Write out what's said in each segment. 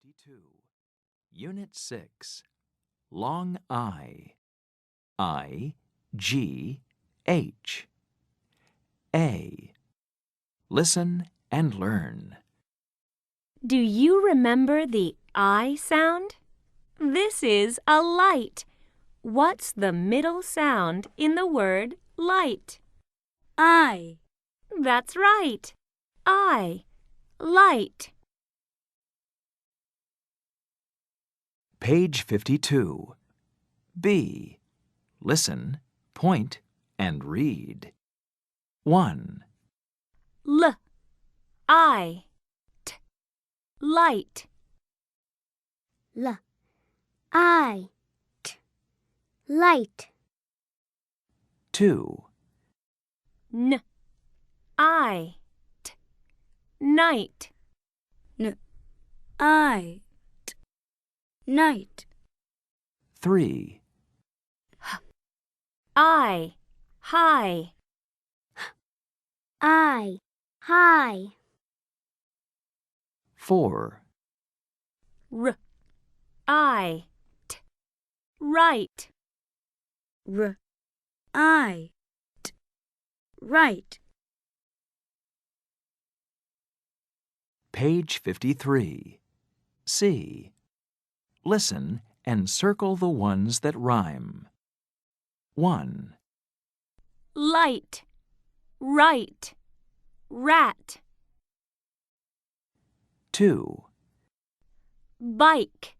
52. Unit 6. Long I. I-G-H. A. Listen and learn. Do you remember the I sound? This is a light. What's the middle sound in the word light? I. That's right. I. Light. Page 52. B. Listen, point, and read. 1. L. I. T. Light. L. I. T. Light. 2. N. I. T. Night. N. I. T. Night. 3. I. High. I. High. 4. R. I. T. Right. R. I. T. Right. Page 53. C. Listen and circle the ones that rhyme. 1. Light. Right. Rat. 2. Bike.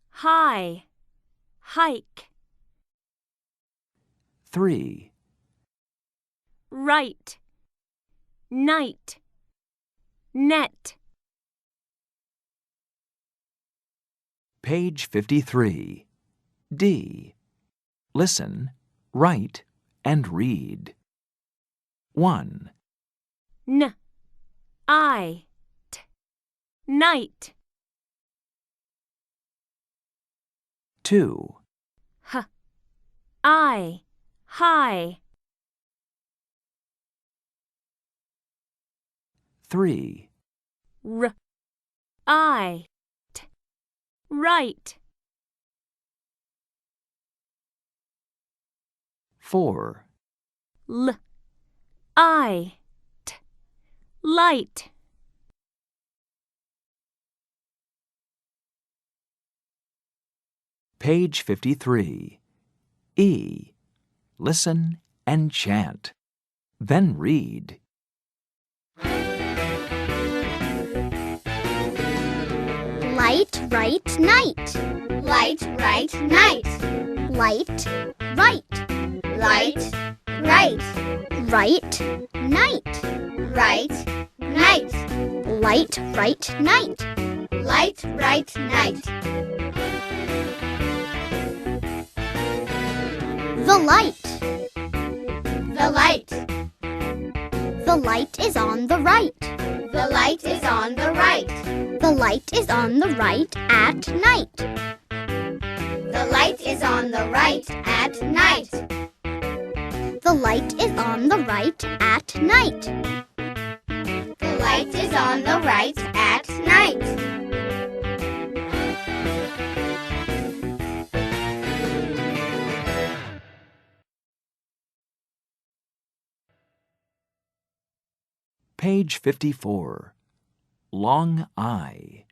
High. Hike. 3. Right. Night. Net. Page 53. D. Listen, write, and read. 1. N. I. T. Night. 2. H. I. High. 3. R. I. T. Right. 4. L. I. T. Light. Page 53. E. Listen and chant. Then read. Light, right, night. Light, right, night. Light, right. Light, right. Right, night. Right, night. Light, right, night. Light, right, night. The light. The light. The light is on the right. The light is on the right. The light is on the right at night. The light is on the right at night. The light is on the right at night. The light is on the right at night. Page 54. Long I.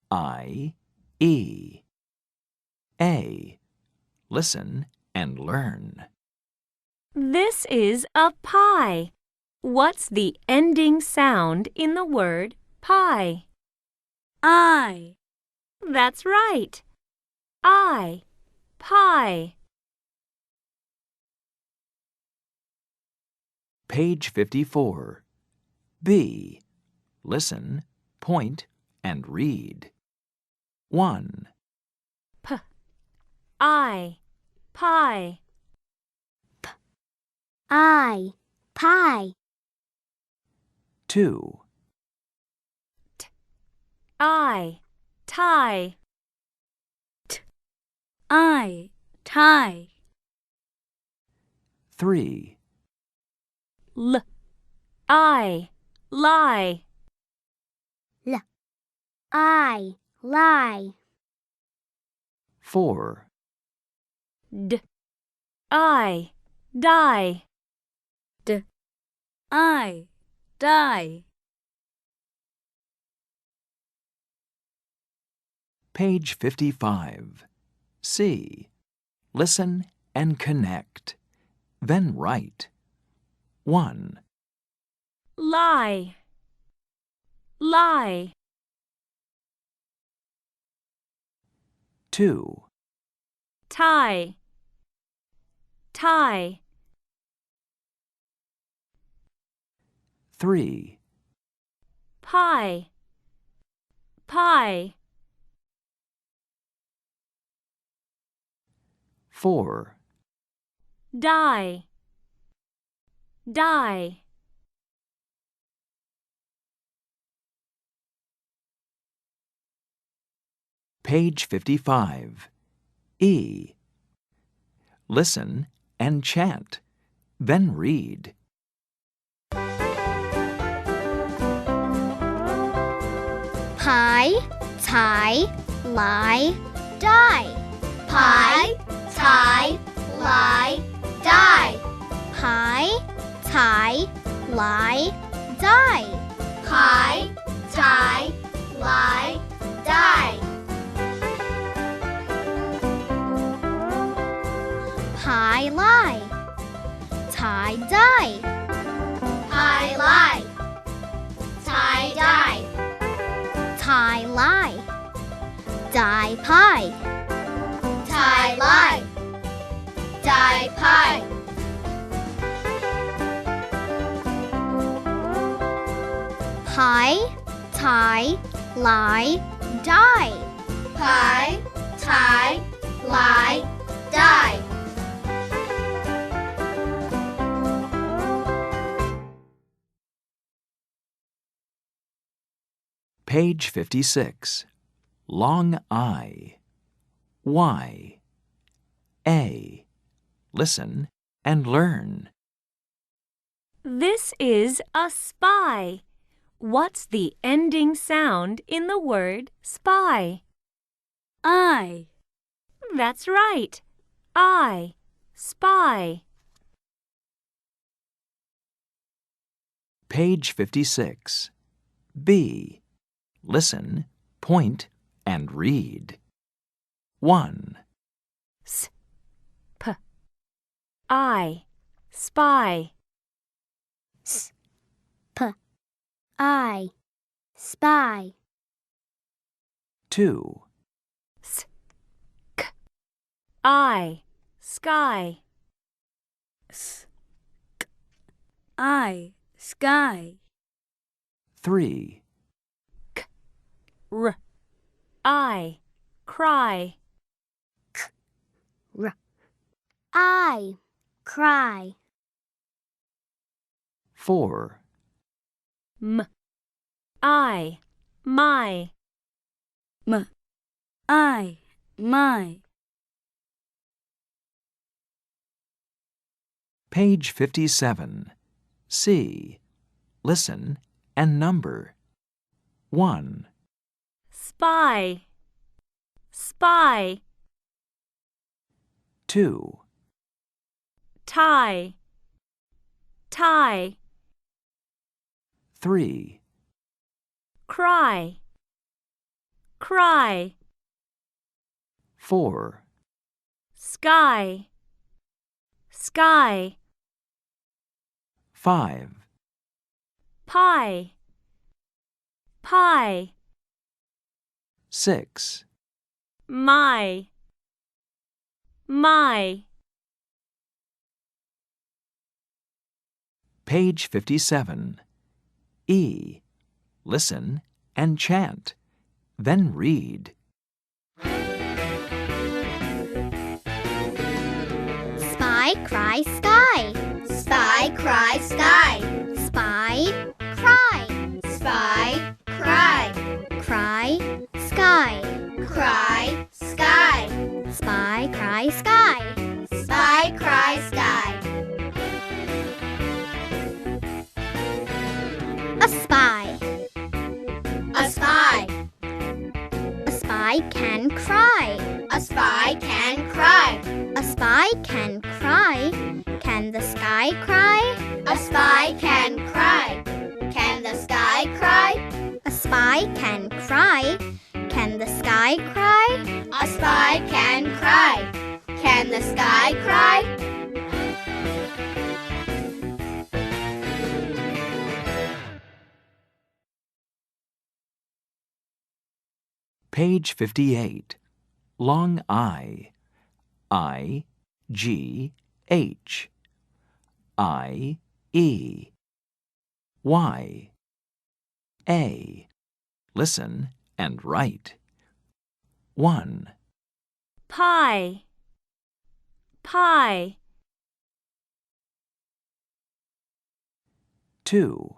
I-E. A. Listen and learn. This is a pie. What's the ending sound in the word pie? I. That's right. I. Pie. Page 54. B. Listen, point, and read. 1. P. I. Pie. I. Pie. 2. T. I. Tie. I. Tie. 3. L. I. Lie. L. I. lie. 4, d-I, die. I, die. Page 55. C. Listen and connect. Then write. 1, Lie, lie. 2, Tie, tie. 3, Pie, pie. 4, Die, die. Page 55. E. Listen and chant. Then read. Pie, tie, lie, die. Pie, tie, lie, die. Pie, tie, lie, die. Pie, tie, lie, die. Pie, lie, tie, die. Pie, lie, tie, die. Tie, lie, die, pie. Tie, lie, die, pie. Pie, tie, lie, die. Pie, tie, lie, die. Page 56. Long I. Y. A. Listen and learn. This is a spy. What's the ending sound in the word spy? I, That's right. I, spy. Page 56. B. Listen, point, and read. 1, I, spy. I, spy. 2, I, sky. I, sky. 3, I, cry. I, cry. 4, I, my. I, my. Page 57. C. Listen and number. 1, Spy, spy. 2, Tie, tie. 3, Cry, cry. 4, Sky, sky. 5, Pie, pie. 6, My, my. Page 57. E. Listen and chant. Then read. Spy, cry, sky. Spy, cry, sky. Spy, cry. Spy, cry. Cry, sky. Cry, sky. Spy, cry, sky. Spy, cry, sky. A spy. A spy. A spy can cry. A spy can cry. A spy can cry. Can the sky cry? A spy can cry. Can the sky cry? A spy can cry. Can the sky cry? A spy can cry. Can the sky cry? Page 58. Long I. I, G, H. I, E. Y. A. Listen and write. 1, Pie. Pie. 2,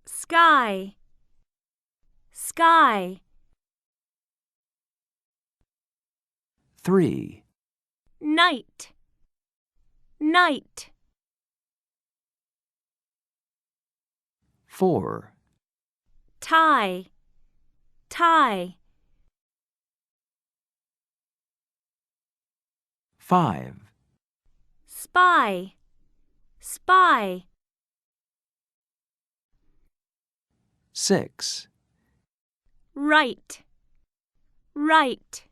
Sky. Sky. 3, Night. Night. 4, Tie. Tie. 5, Spy. Spy. 6, Right. Right.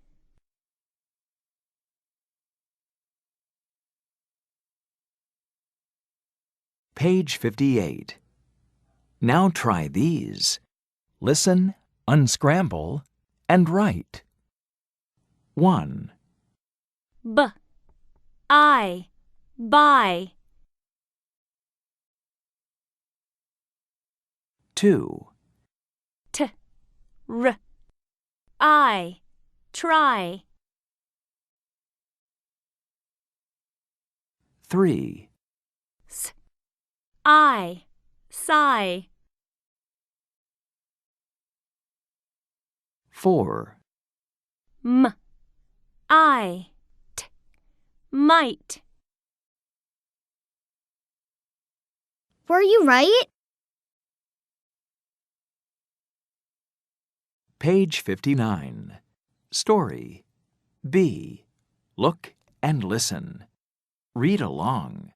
Page 58. Now try these. Listen, unscramble, and write. 1, B. I. Buy. 2, T. R. I. Try. 3, S. I. Sigh. 4, M. I. T. Might. Were you right? Page 59. Story. B. Look and listen. Read along.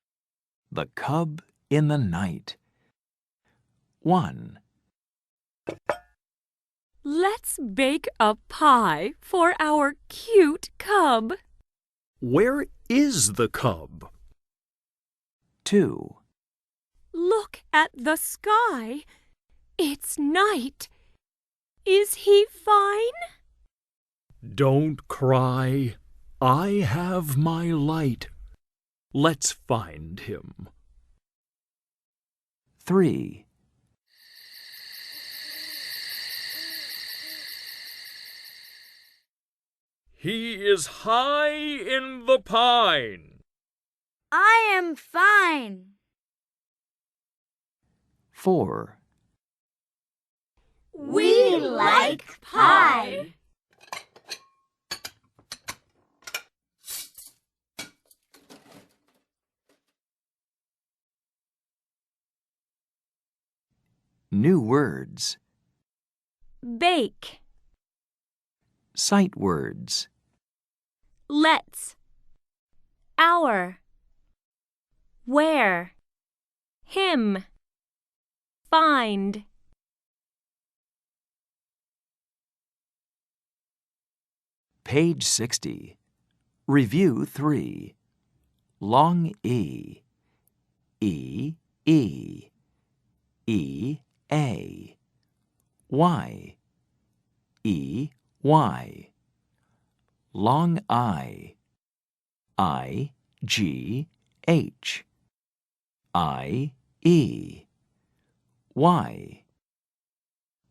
The Cub in the Night. 1, Let's bake a pie for our cute cub. Where is the cub? 2, Look at the sky. It's night. Is he fine? Don't cry. I have my light. Let's find him. 3, He is high in the pine. I am fine. 4, We like pie. New words. Bake. Sight words. Let's. Our. Where. Him. Find. Page 60. Review 3. Long E. E-E. E-A. Y. E-Y. Long I. I-G-H. I-E. Y.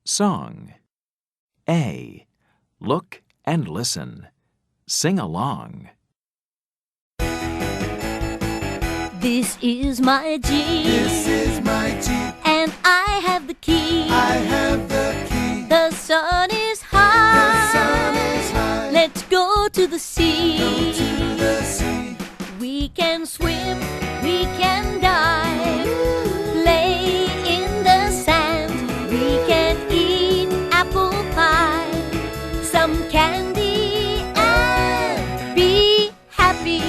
Song. A. Look and listen. Sing along. This is my Jeep. This is my Jeep. And I have the key. I have the key. The sun is high. The sun is high. Let's go to the sea. Go to the sea. We can swim, we can dive, play in the sand. We can eat apple pie. some candy and be happy.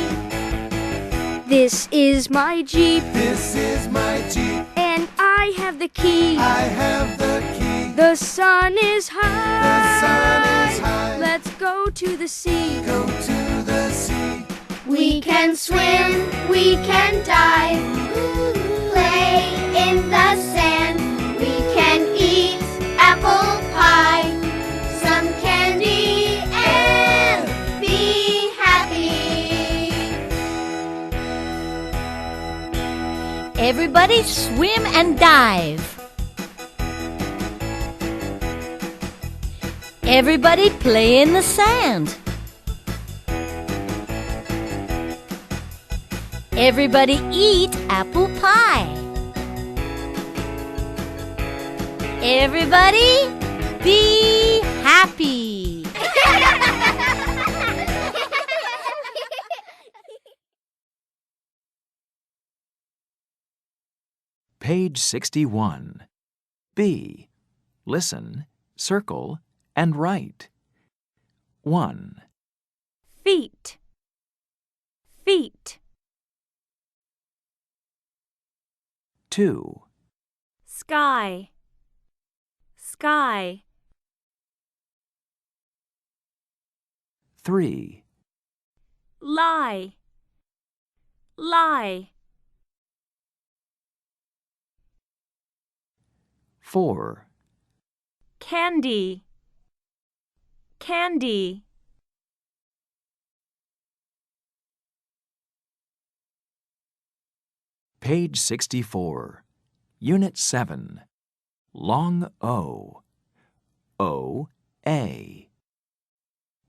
This is my Jeep, This is my Jeep. and I have the key. I have the key. The sun is high. The sun is high. Let's go to the sea. Go to the sea. We can swim, we can dive, play in the sand. We can eat apple pie, some candy, and be happy. Everybody swim and dive. Everybody play in the sand. Everybody eat apple pie. Everybody be happy. Page 61. B. Listen, circle, and write. 1, feet, feet, 2, sky, sky, 3, lie, lie, 4, candy, candy, Page 64. Unit 7. Long O. O, A.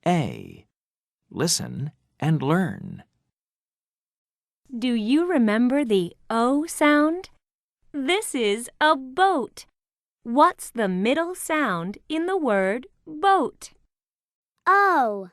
A. Listen and learn. Do you remember the O sound? This is a boat. What's the middle sound in the word boat? Oh.